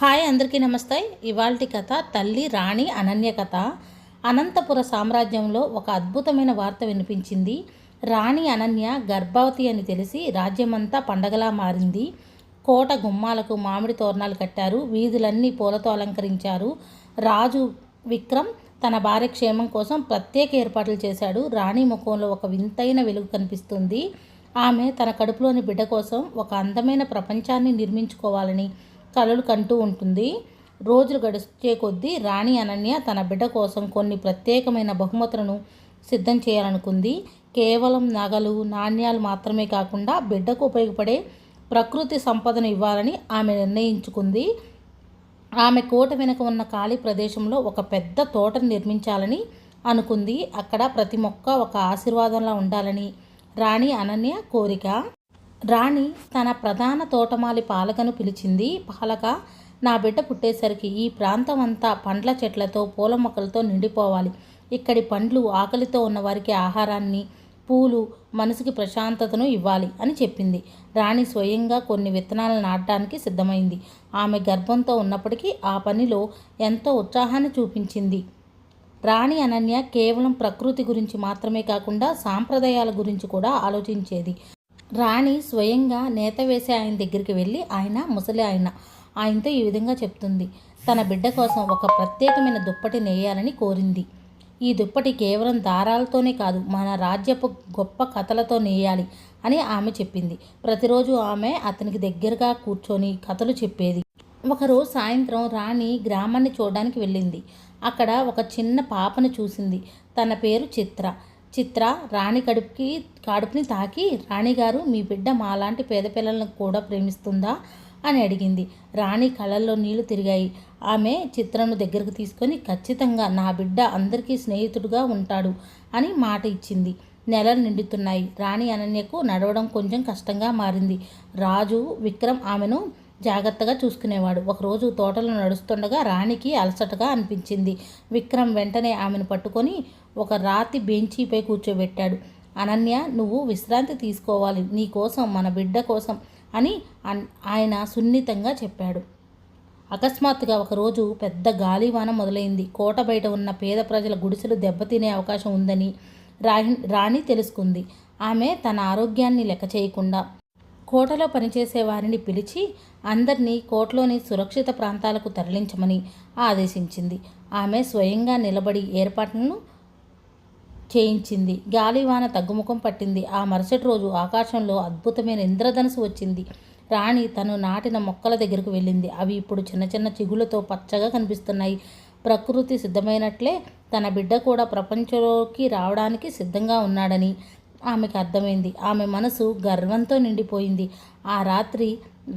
Hi అందరికీ నమస్తే. ఇవాల్టి కథ తల్లి రాణి అనన్య కథ. అనంతపుర సామ్రాజ్యంలో ఒక అద్భుతమైన వార్త వినిపించింది. రాణి అనన్య గర్భవతి అని తెలిసి రాజ్యమంతా పండగలా మారింది. కోట గుమ్మాలకు మామిడి తోరణాలు కట్టారు. వీధులన్నీ పూలతో అలంకరించారు. రాజు విక్రమ్ తన భార్య క్షేమం కోసం ప్రత్యేక ఏర్పాట్లు చేశాడు. రాణి ముఖంలో ఒక వింతైన వెలుగు కనిపిస్తుంది. ఆమె తన కడుపులోని బిడ్డ కోసం ఒక అందమైన ప్రపంచాన్ని నిర్మించుకోవాలని కలలు కంటూ ఉంటుంది. రోజులు గడిచే కొద్దీ రాణి అనన్య తన బిడ్డ కోసం కొన్ని ప్రత్యేకమైన బహుమతులను సిద్ధం చేయాలనుకుంది. కేవలం నగలు నాణ్యాలు మాత్రమే కాకుండా బిడ్డకు ఉపయోగపడే ప్రకృతి సంపదను ఇవ్వాలని ఆమె నిర్ణయించుకుంది. ఆమె కోట వెనుక ఉన్న ఖాళీ ప్రదేశంలో ఒక పెద్ద తోటను నిర్మించాలని అనుకుంది. అక్కడ ప్రతి మొక్క ఒక ఆశీర్వాదంలా ఉండాలని రాణి అనన్య కోరిక. రాణి తన ప్రధాన తోటమాలి పాలకను పిలిచింది. పాలక, నా బిడ్డ పుట్టేసరికి ఈ ప్రాంతం అంతా పండ్ల చెట్లతో పూల మొక్కలతో నిండిపోవాలి. ఇక్కడి పండ్లు ఆకలితో ఉన్న వారికి ఆహారాన్ని, పూలు మనసుకి ప్రశాంతతను ఇవ్వాలి అని చెప్పింది. రాణి స్వయంగా కొన్ని విత్తనాలను నాటడానికి సిద్ధమైంది. ఆమె గర్భంతో ఉన్నప్పటికీ ఆ పనిలో ఎంతో ఉత్సాహాన్ని చూపించింది. రాణి అనన్య కేవలం ప్రకృతి గురించి మాత్రమే కాకుండా సాంప్రదాయాల గురించి కూడా ఆలోచించేది. రాణి స్వయంగా నేత వేసే ఆయన దగ్గరికి వెళ్ళి, ఆయన ముసలి ఆయనతో ఈ విధంగా చెప్తుంది. తన బిడ్డ కోసం ఒక ప్రత్యేకమైన దుప్పటి నేయాలని కోరింది. ఈ దుప్పటి కేవలం దారాలతోనే కాదు, మన రాజ్యపు గొప్ప కథలతో నేయాలి అని ఆమె చెప్పింది. ప్రతిరోజు ఆమె అతనికి దగ్గరగా కూర్చొని కథలు చెప్పేది. ఒకరోజు సాయంత్రం రాణి గ్రామాన్ని చూడడానికి వెళ్ళింది. అక్కడ ఒక చిన్న పాపను చూసింది. తన పేరు చిత్ర రాణి కడుపుని తాకి, రాణిగారు, మీ బిడ్డ మాలాంటి పేద పిల్లలను కూడా ప్రేమిస్తుందా అని అడిగింది. రాణి కళ్ళల్లో నీళ్లు తిరిగాయి. ఆమె చిత్రను దగ్గరకు తీసుకొని, ఖచ్చితంగా నా బిడ్డ అందరికీ స్నేహితుడుగా ఉంటాడు అని మాట ఇచ్చింది. నెలలు నిండుతున్నాయి. రాణి అనన్యకు నడవడం కొంచెం కష్టంగా మారింది. రాజు విక్రమ్ ఆమెను జాగ్రత్తగా చూసుకునేవాడు. ఒకరోజు తోటలో నడుస్తుండగా రాణికి అలసటగా అనిపించింది. విక్రమ్ వెంటనే ఆమెను పట్టుకొని ఒక రాతి బెంచీపై కూర్చోబెట్టాడు. అనన్య, నువ్వు విశ్రాంతి తీసుకోవాలి, నీ కోసం, మన బిడ్డ కోసం అని ఆయన సున్నితంగా చెప్పాడు. అకస్మాత్తుగా ఒకరోజు పెద్ద గాలివాన మొదలైంది. కోట బయట ఉన్న పేద ప్రజల గుడిసెలు దెబ్బతినే అవకాశం ఉందని రాణి తెలుసుకుంది. ఆమె తన ఆరోగ్యాన్ని లెక్క చేయకుండా కోటలో పనిచేసే వారిని పిలిచి అందరినీ కోటలోని సురక్షిత ప్రాంతాలకు తరలించమని ఆదేశించింది. ఆమె స్వయంగా నిలబడి ఏర్పాట్లను చేయించింది. గాలివాన తగ్గుముఖం పట్టింది. ఆ మరుసటి రోజు ఆకాశంలో అద్భుతమైన ఇంద్రధనుసు వచ్చింది. రాణి తను నాటిన మొక్కల దగ్గరకు వెళ్ళింది. అవి ఇప్పుడు చిన్న చిన్న చిగులతో పచ్చగా కనిపిస్తున్నాయి. ప్రకృతి సిద్ధమైనట్లే తన బిడ్డ కూడా ప్రపంచంలోకి రావడానికి సిద్ధంగా ఉన్నాడని ఆమెకు అర్థమైంది. ఆమె మనసు గర్వంతో నిండిపోయింది. ఆ రాత్రి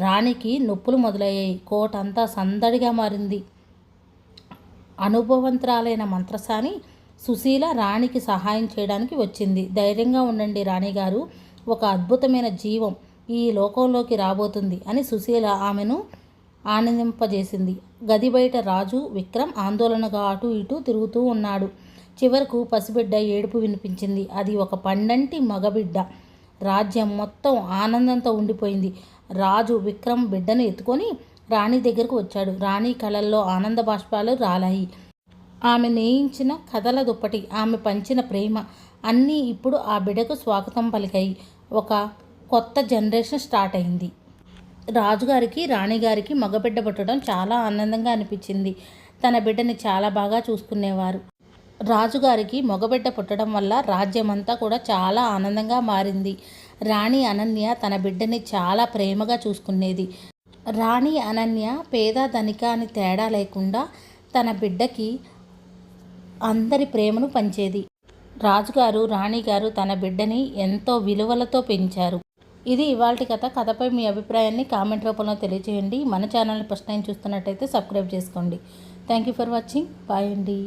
రాణికి నొప్పులు మొదలయ్యాయి. కోట అంతా సందడిగా మారింది. అనుభవంతురాలైన మంత్రసాని సుశీల రాణికి సహాయం చేయడానికి వచ్చింది. ధైర్యంగా ఉండండి రాణిగారు, ఒక అద్భుతమైన జీవం ఈ లోకంలోకి రాబోతుంది అని సుశీల ఆమెను ఆనందింపజేసింది. గది బయట రాజు విక్రమ్ ఆందోళనగా అటు ఇటు తిరుగుతూ ఉన్నాడు. చివరకు పసిబిడ్డ ఏడుపు వినిపించింది. అది ఒక పండంటి మగబిడ్డ. రాజ్యం మొత్తం ఆనందంతో ఉండిపోయింది. రాజు విక్రమ్ బిడ్డను ఎత్తుకొని రాణి దగ్గరకు వచ్చాడు. రాణి కళ్ళల్లో ఆనంద బాష్పాలు రాలాయి. ఆమె నేయించిన కథల దుప్పటి, ఆమె పంచిన ప్రేమ అన్నీ ఇప్పుడు ఆ బిడ్డకు స్వాగతం పలికాయి. ఒక కొత్త జనరేషన్ స్టార్ట్ అయింది. రాజుగారికి రాణిగారికి మగబిడ్డ పుట్టడం చాలా ఆనందంగా అనిపించింది. తన బిడ్డని చాలా బాగా చూసుకునేవారు. రాజుగారికి మగబిడ్డ పుట్టడం వల్ల రాజ్యమంతా కూడా చాలా ఆనందంగా మారింది. రాణి అనన్య తన బిడ్డని చాలా ప్రేమగా చూసుకునేది. రాణి అనన్య పేద ధనిక అని తేడా లేకుండా తన బిడ్డకి అందరి ప్రేమను పంచేది. రాజుగారు రాణిగారు తన బిడ్డని ఎంతో విలువలతో పెంచారు. ఇది ఇవాల్టి కథ. కథపై మీ అభిప్రాయాన్ని కామెంట్ రూపంలో తెలియజేయండి. మన ఛానల్ని ఫస్ట్ టైం చూస్తున్నట్టయితే సబ్స్క్రైబ్ చేసుకోండి. Thank you for watching. Bye అండి.